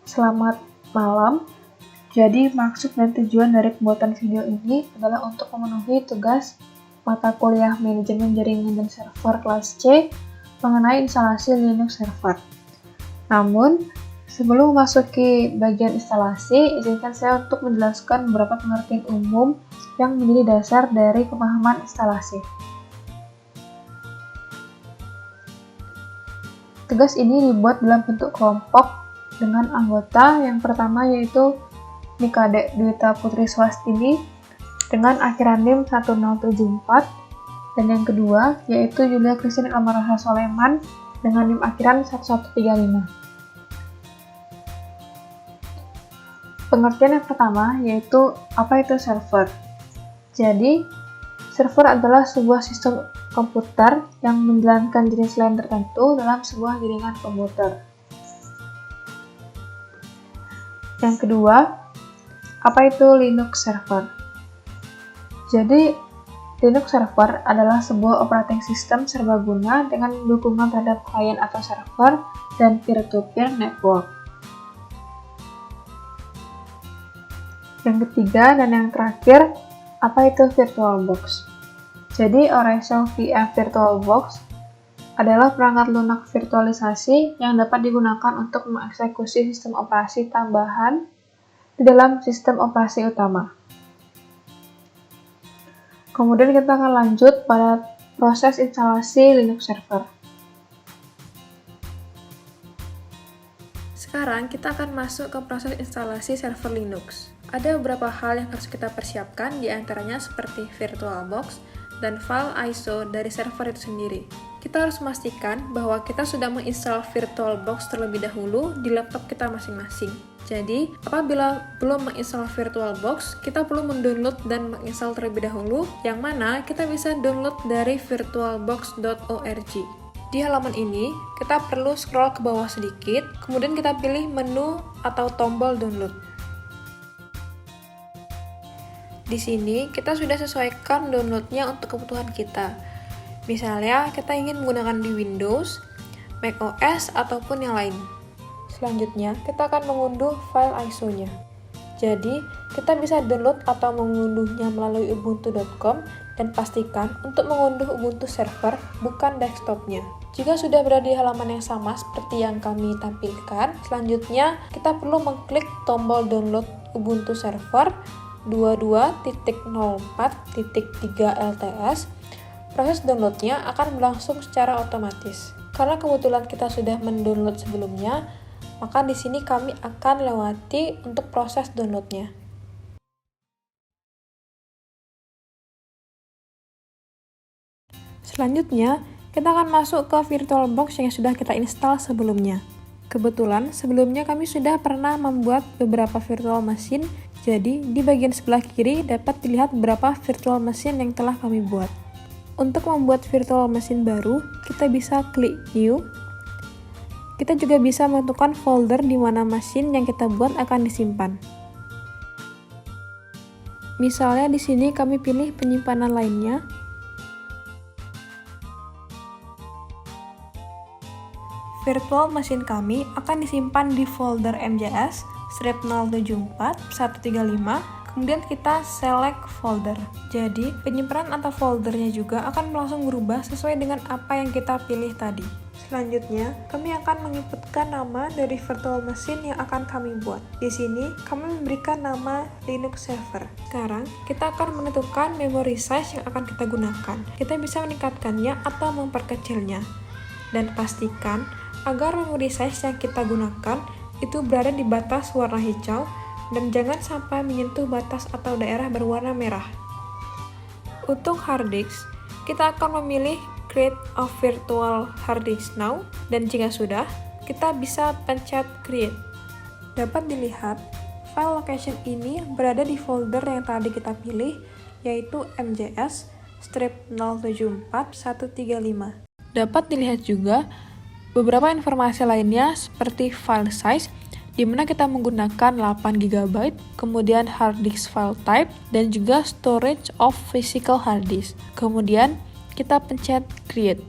Selamat malam. Jadi maksud dan tujuan dari pembuatan video ini adalah untuk memenuhi tugas mata kuliah Manajemen Jaringan dan Server kelas C mengenai instalasi Linux Server. Namun, sebelum memasuki bagian instalasi, izinkan saya untuk menjelaskan beberapa pengertian umum yang menjadi dasar dari pemahaman instalasi. Tugas ini dibuat dalam bentuk kelompok dengan anggota yang pertama yaitu Nikade Dwita Putri Swastini dengan akhiran NIM 1074 dan yang kedua yaitu Julia Christine Amarah Soleman dengan NIM akhiran 1135. Pengertian yang pertama yaitu apa itu server. Jadi, server adalah sebuah sistem komputer yang menjalankan jenis lain tertentu dalam sebuah jaringan komputer. Yang kedua, apa itu Linux server? Jadi, Linux server adalah sebuah operating system serbaguna dengan dukungan terhadap klien atau server dan peer-to-peer network. Yang ketiga dan yang terakhir, apa itu VirtualBox? Jadi, Oracle VM VirtualBox adalah perangkat lunak virtualisasi yang dapat digunakan untuk mengeksekusi sistem operasi tambahan di dalam sistem operasi utama. Kemudian kita akan lanjut pada proses instalasi Linux server. Sekarang kita akan masuk ke proses instalasi server Linux. Ada beberapa hal yang harus kita persiapkan, diantaranya seperti VirtualBox dan file ISO dari server itu sendiri. Kita harus memastikan bahwa kita sudah menginstal VirtualBox terlebih dahulu di laptop kita masing-masing. Jadi, apabila belum menginstal VirtualBox, kita perlu mendownload dan menginstal terlebih dahulu, yang mana kita bisa download dari virtualbox.org. Di halaman ini, kita perlu scroll ke bawah sedikit, kemudian kita pilih menu atau tombol download. Di sini, kita sudah sesuaikan downloadnya untuk kebutuhan kita. Misalnya, kita ingin menggunakan di Windows, macOS, ataupun yang lain. Selanjutnya, kita akan mengunduh file ISO-nya. Jadi, kita bisa download atau mengunduhnya melalui ubuntu.com dan pastikan untuk mengunduh Ubuntu server, bukan desktopnya. Jika sudah berada di halaman yang sama seperti yang kami tampilkan, selanjutnya kita perlu mengklik tombol download Ubuntu server 22.04.3 LTS. Proses downloadnya akan berlangsung secara otomatis. Karena kebetulan kita sudah mendownload sebelumnya, maka di sini kami akan lewati untuk proses downloadnya. Selanjutnya, kita akan masuk ke VirtualBox yang sudah kita install sebelumnya. Kebetulan, sebelumnya kami sudah pernah membuat beberapa virtual machine, jadi di bagian sebelah kiri dapat dilihat beberapa virtual machine yang telah kami buat. Untuk membuat virtual machine baru, kita bisa klik New. Kita juga bisa menentukan folder di mana mesin yang kita buat akan disimpan. Misalnya di sini kami pilih penyimpanan lainnya. Virtual machine kami akan disimpan di folder MJS strip 074 135. Kemudian kita select folder. Jadi, penyimpanan atau foldernya juga akan langsung berubah sesuai dengan apa yang kita pilih tadi. Selanjutnya, kami akan menginputkan nama dari virtual machine yang akan kami buat. Di sini, kami memberikan nama Linux server. Sekarang, kita akan menentukan memory size yang akan kita gunakan. Kita bisa meningkatkannya atau memperkecilnya. Dan pastikan agar memory size yang kita gunakan itu berada di batas warna hijau dan jangan sampai menyentuh batas atau daerah berwarna merah. Untuk hard disk, kita akan memilih Create a Virtual Hard Disk Now, dan jika sudah, kita bisa pencet Create. Dapat dilihat, file location ini berada di folder yang tadi kita pilih, yaitu MJS strip 074135. Dapat dilihat juga beberapa informasi lainnya seperti file size, di mana kita menggunakan 8 GB, kemudian hard disk file type, dan juga storage of physical hard disk. Kemudian, kita pencet Create.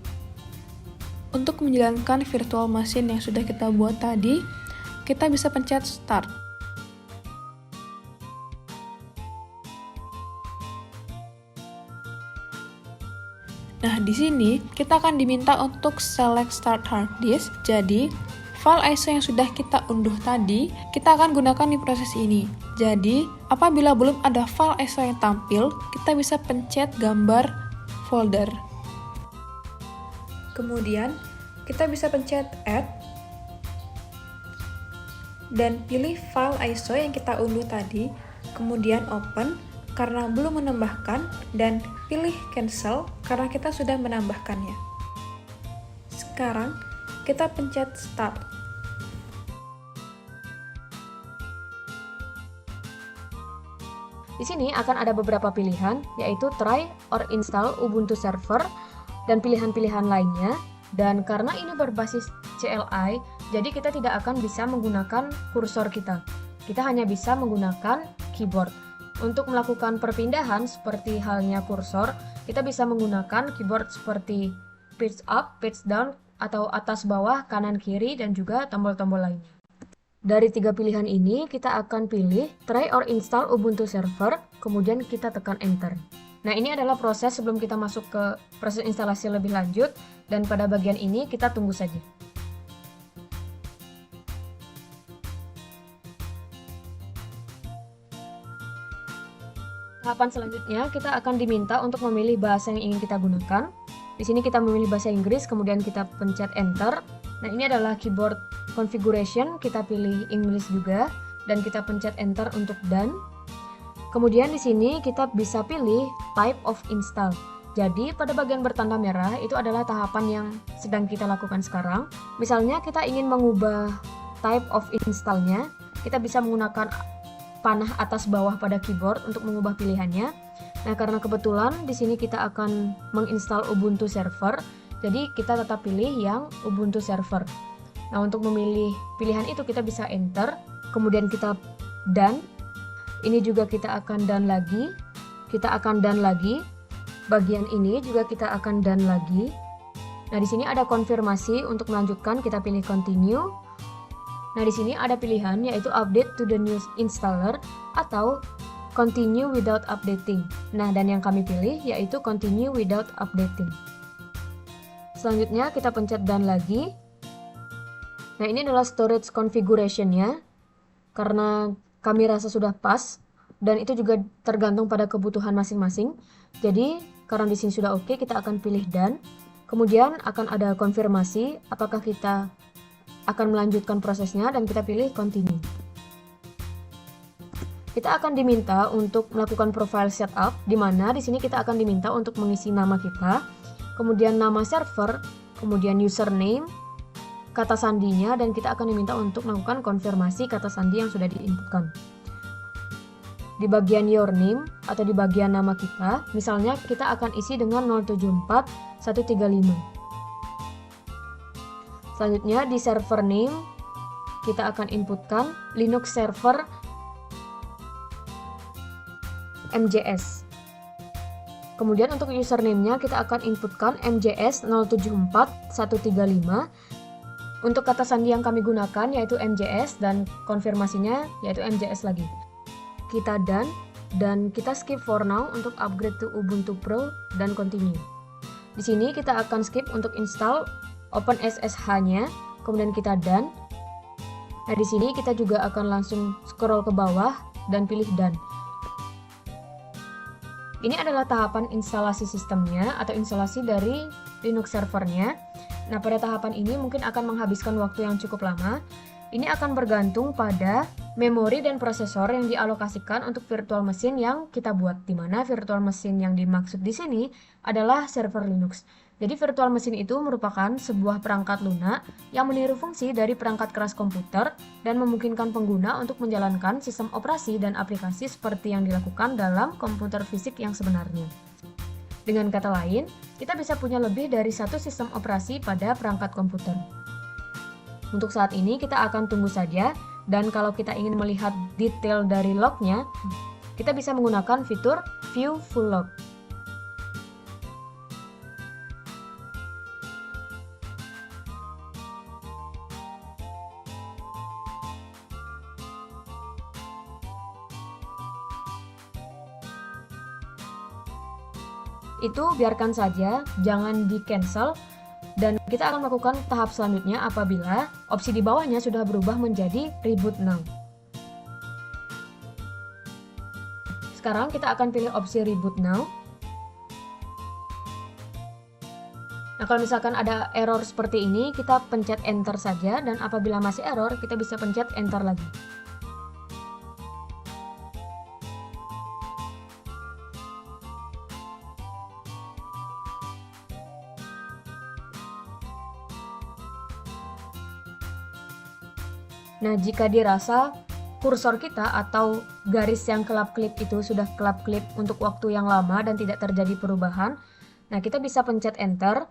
Untuk menjalankan virtual machine yang sudah kita buat tadi, kita bisa pencet Start. Nah, di sini kita akan diminta untuk select Start Hard Disk. Jadi, file ISO yang sudah kita unduh tadi, kita akan gunakan di proses ini. Jadi, apabila belum ada file ISO yang tampil, kita bisa pencet gambar folder. Kemudian, kita bisa pencet Add, dan pilih file ISO yang kita unduh tadi, kemudian Open, karena belum menambahkan, dan pilih Cancel karena kita sudah menambahkannya. Sekarang, kita pencet Start. Di sini akan ada beberapa pilihan, yaitu try or install Ubuntu Server dan pilihan-pilihan lainnya. Dan karena ini berbasis CLI, jadi kita tidak akan bisa menggunakan kursor kita. Kita hanya bisa menggunakan keyboard. Untuk melakukan perpindahan seperti halnya kursor, kita bisa menggunakan keyboard seperti page up, page down, atau atas bawah, kanan kiri, dan juga tombol-tombol lainnya. Dari 3 pilihan ini, kita akan pilih try or install Ubuntu Server, kemudian kita tekan Enter. Nah, ini adalah proses sebelum kita masuk ke proses instalasi lebih lanjut, dan pada bagian ini kita tunggu saja. Tahapan selanjutnya, kita akan diminta untuk memilih bahasa yang ingin kita gunakan. Di sini kita memilih bahasa Inggris, kemudian kita pencet Enter. Nah, ini adalah keyboard configuration, kita pilih English juga, dan kita pencet Enter untuk Done. Kemudian di sini kita bisa pilih Type of Install. Jadi, pada bagian bertanda merah, itu adalah tahapan yang sedang kita lakukan sekarang. Misalnya, kita ingin mengubah Type of Install-nya, kita bisa menggunakan panah atas bawah pada keyboard untuk mengubah pilihannya. Nah, karena kebetulan di sini kita akan menginstal Ubuntu Server, jadi kita tetap pilih yang Ubuntu Server. Nah, untuk memilih pilihan itu kita bisa Enter, kemudian kita Done. Ini juga kita akan Done lagi. Kita akan Done lagi. Bagian ini juga kita akan Done lagi. Nah, di sini ada konfirmasi untuk melanjutkan, kita pilih Continue. Nah, di sini ada pilihan yaitu Update to the new installer atau Continue without updating. Nah, dan yang kami pilih yaitu Continue without updating. Selanjutnya kita pencet Done lagi. Nah, ini adalah storage configuration-nya. Karena kami rasa sudah pas dan itu juga tergantung pada kebutuhan masing-masing. Jadi, karena di sini sudah oke, kita akan pilih Done. Kemudian akan ada konfirmasi apakah kita akan melanjutkan prosesnya dan kita pilih Continue. Kita akan diminta untuk melakukan profile setup, di mana di sini kita akan diminta untuk mengisi nama kita, kemudian nama server, kemudian username, kata sandinya, dan kita akan diminta untuk melakukan konfirmasi kata sandi yang sudah diinputkan. Di bagian your name atau di bagian nama kita, misalnya kita akan isi dengan 074135. Selanjutnya di server name kita akan inputkan Linux server MJS. Kemudian untuk username-nya kita akan inputkan MJS 074135. Untuk kata sandi yang kami gunakan yaitu MJS dan konfirmasinya yaitu MJS lagi. Kita Done dan kita skip for now untuk upgrade to Ubuntu Pro dan continue. Di sini kita akan skip untuk install OpenSSH-nya, kemudian kita Done. Nah, di sini kita juga akan langsung scroll ke bawah dan pilih Done. Ini adalah tahapan instalasi sistemnya atau instalasi dari Linux servernya. Nah, pada tahapan ini mungkin akan menghabiskan waktu yang cukup lama. Ini akan bergantung pada memori dan prosesor yang dialokasikan untuk virtual machine yang kita buat, di mana virtual machine yang dimaksud di sini adalah server Linux. Jadi virtual machine itu merupakan sebuah perangkat lunak yang meniru fungsi dari perangkat keras komputer dan memungkinkan pengguna untuk menjalankan sistem operasi dan aplikasi seperti yang dilakukan dalam komputer fisik yang sebenarnya. Dengan kata lain, kita bisa punya lebih dari satu sistem operasi pada perangkat komputer. Untuk saat ini kita akan tunggu saja, dan kalau kita ingin melihat detail dari lognya, kita bisa menggunakan fitur View Full Log. itu biarkan saja, jangan di cancel. Dan kita akan melakukan tahap selanjutnya apabila opsi di bawahnya sudah berubah menjadi reboot now. Sekarang kita akan pilih opsi reboot now. Nah, kalau misalkan ada error seperti ini, kita pencet enter saja, dan apabila masih error, kita bisa pencet enter lagi. Nah, jika dirasa kursor kita atau garis yang kelap-kelip itu sudah kelap-kelip untuk waktu yang lama dan tidak terjadi perubahan, nah kita bisa pencet enter.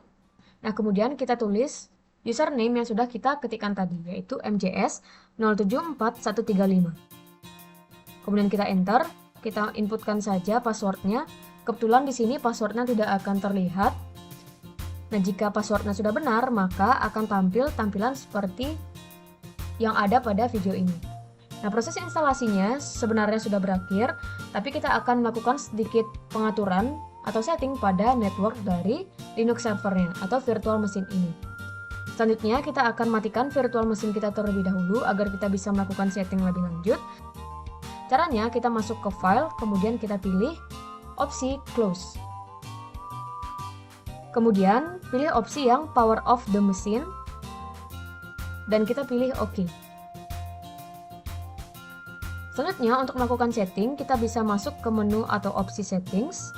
Nah, kemudian kita tulis username yang sudah kita ketikkan tadi, yaitu mjs074135. Kemudian kita enter, kita inputkan saja passwordnya. Kebetulan di sini passwordnya tidak akan terlihat. Nah, jika passwordnya sudah benar, maka akan tampil tampilan seperti yang ada pada video ini. Nah, proses instalasinya sebenarnya sudah berakhir, tapi kita akan melakukan sedikit pengaturan atau setting pada network dari Linux servernya atau virtual machine ini. Selanjutnya kita akan matikan virtual machine kita terlebih dahulu agar kita bisa melakukan setting lebih lanjut. Caranya kita masuk ke file, kemudian kita pilih opsi close. Kemudian pilih opsi yang power off the machine dan kita pilih OK. Selanjutnya untuk melakukan setting, kita bisa masuk ke menu atau opsi settings.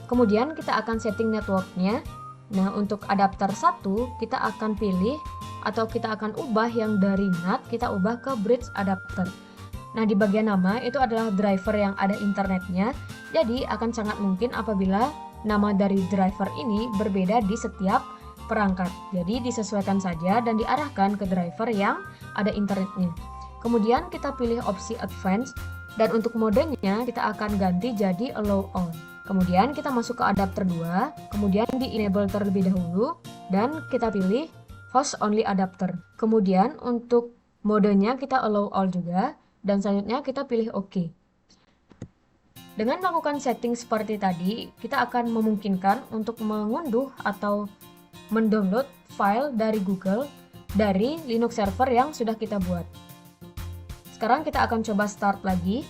Kemudian kita akan setting networknya. Nah, untuk adapter 1 kita akan pilih atau kita akan ubah yang dari NAT, kita ubah ke bridge adapter. Nah, di bagian nama itu adalah driver yang ada internetnya. Jadi akan sangat mungkin apabila nama dari driver ini berbeda di setiap perangkat. Jadi disesuaikan saja dan diarahkan ke driver yang ada internetnya. Kemudian kita pilih opsi advance dan untuk modenya kita akan ganti jadi allow all. Kemudian kita masuk ke adapter 2, kemudian di enable terlebih dahulu dan kita pilih host only adapter. Kemudian untuk modenya kita allow all juga dan selanjutnya kita pilih OK. Dengan melakukan setting seperti tadi, kita akan memungkinkan untuk mengunduh atau mendownload file dari Google dari Linux server yang sudah kita buat. Sekarang kita akan coba start lagi.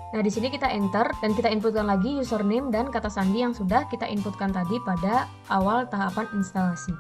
Nah, di sini kita enter dan kita inputkan lagi username dan kata sandi yang sudah kita inputkan tadi pada awal tahapan instalasi.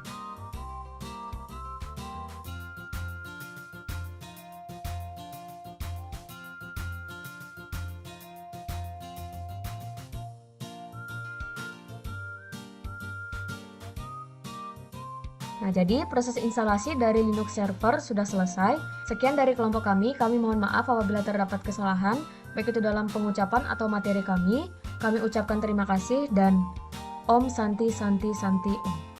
Nah, jadi proses instalasi dari Linux server sudah selesai. Sekian dari kelompok kami mohon maaf apabila terdapat kesalahan, baik itu dalam pengucapan atau materi kami. Kami ucapkan terima kasih dan Om Santi Santi Santi Om.